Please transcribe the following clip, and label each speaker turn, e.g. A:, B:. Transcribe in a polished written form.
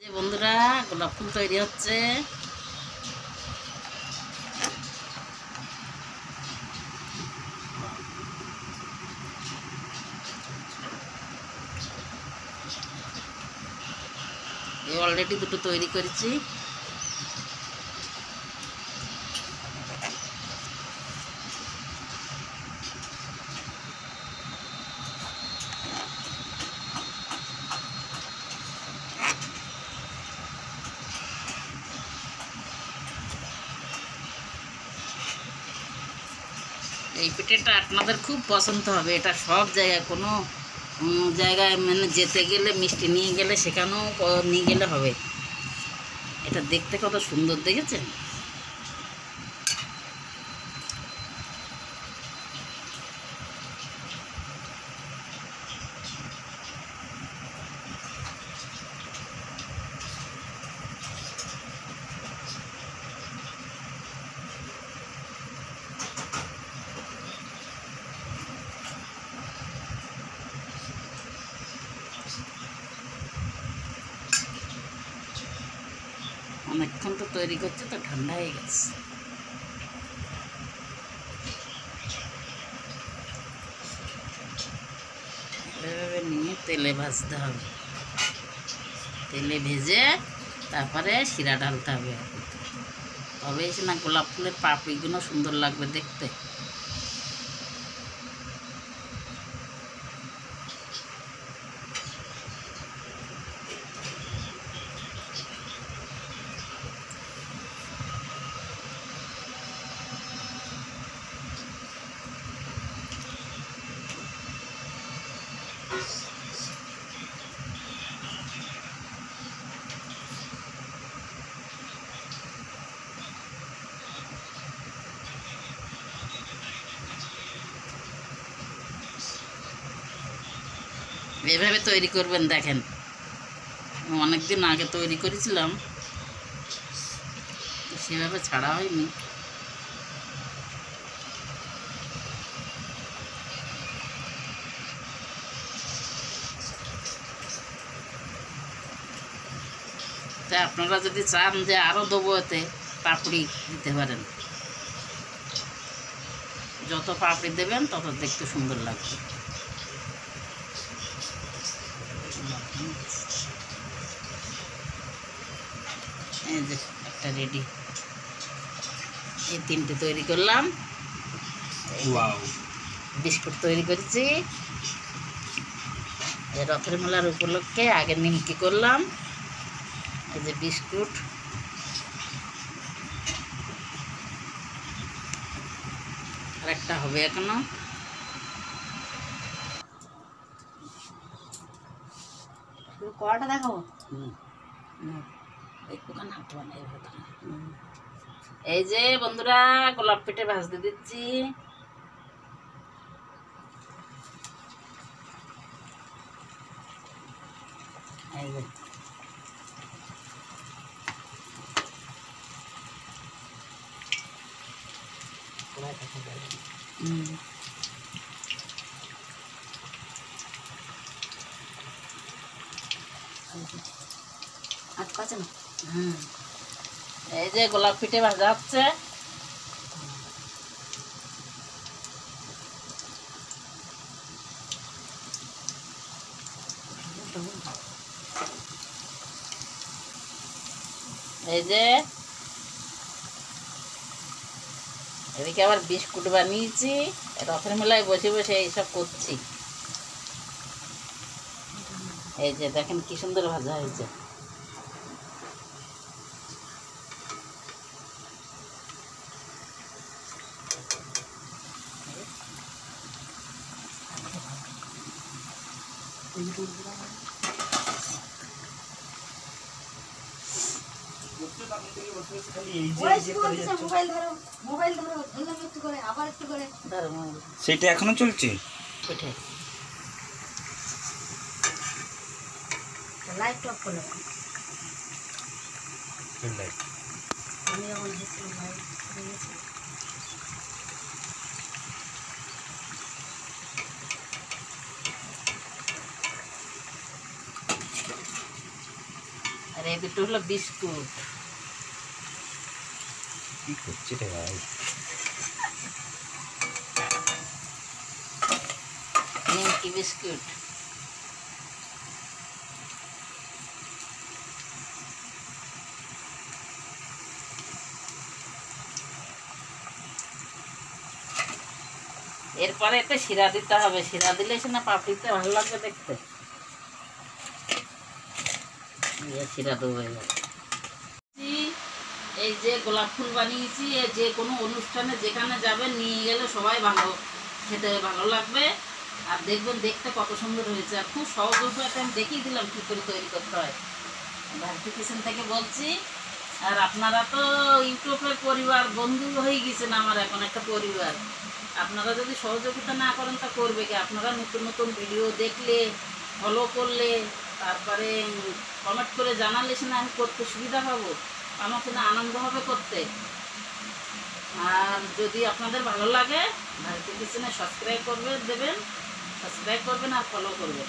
A: যে বন্ধুরা, গোলাপ ফুল তৈরি হচ্ছে। অলরেডি দুটো তৈরি করেছি। এই পিঠেটা আপনাদের খুব পছন্দ হবে। এটা সব জায়গায়, কোনো জায়গায় মানে যেতে গেলে, মিষ্টি নিয়ে গেলে, সেখানেও নিয়ে গেলে হবে। এটা দেখতে কত সুন্দর, দেখেছেন? অনেকক্ষণ তো তৈরি করছে, তো ঠান্ডা হয়ে গেছে। এভাবে নিয়ে তেলে ভাজতে হবে। তেলে ভেজে তারপরে শিরা ঢালতে হবে। তবেই না গোলাপ ফুলের পাপড়িগুলো সুন্দর লাগবে দেখতে। এভাবে তৈরি করবেন, দেখেন। অনেকদিন আগে তৈরি করেছিলাম, সেভাবে ছাড়া হয়নি। তা আপনারা যদি চান যে আরও দেবো, এতে পাপড়ি দিতে পারেন। যত পাপড়ি দেবেন তত দেখতে সুন্দর লাগবে। এই যে একটা রেডি। এই তিনটে তৈরি করলাম। বিস্কুট তৈরি করেছি। এই রথের মেলার উপলক্ষে আগে নিমকি করলাম। এই যে বিস্কুট। আর একটা হবে এখনো। কড়াটা দেখাবো। একটুখানি হাত বানাই। এই যে বন্ধুরা, গোলাপ পিঠে ভাজতে দিচ্ছি। এই যে এই যে গোলাপ পিঠে ভাজা হচ্ছে। এই যে এদিকে আবার বিস্কুট বানিয়েছি। রথের মেলায় বসে বসে এইসব করছি। এই যে দেখেন কি সুন্দর ভাজা হয়েছে।
B: সেটা এখনো চলছে।
A: লাইট অফ করে আর এই দুটো হলো বিস্কুট।
B: কি করছে রে ভাই?
A: নিমকি বিস্কুট। এরপরে এতে শিরা দিতে হবে, শিরা দিলে সে না পাপড়িতে ভালো লাগবে দেখতে। শিরা দেবো এবার। এই যে গোলাপ ফুল বানিয়েছি, যে কোনো অনুষ্ঠানে যেখানে যাবেন নিয়ে গেলে সবাই ভালো খেতে ভালো লাগবে। আর দেখবেন দেখতে কত সুন্দর হয়েছে। আর খুব সহজ উপায়তে আমি দেখিয়ে দিলাম কী করে তৈরি করতে হয়। ভারতী কিচেন থেকে বলছি। আর আপনারা তো ইউটিউবের পরিবার, বন্ধু হয়ে গেছেন আমার এখন একটা পরিবার। আপনারা যদি সহযোগিতা না করেন তা করবে কি? আপনারা নতুন নতুন ভিডিও দেখলে, ফলো করলে, তারপরে কমেন্ট করে জানালে সে না আমি করতে সুবিধা পাবো, আমাকে না আনন্দ হবে করতে। আর যদি আপনাদের ভালো লাগে ভারতী কিচেনে সাবস্ক্রাইব করবে দেবেন, সাবস্ক্রাইব করবেন আর ফলো করবেন।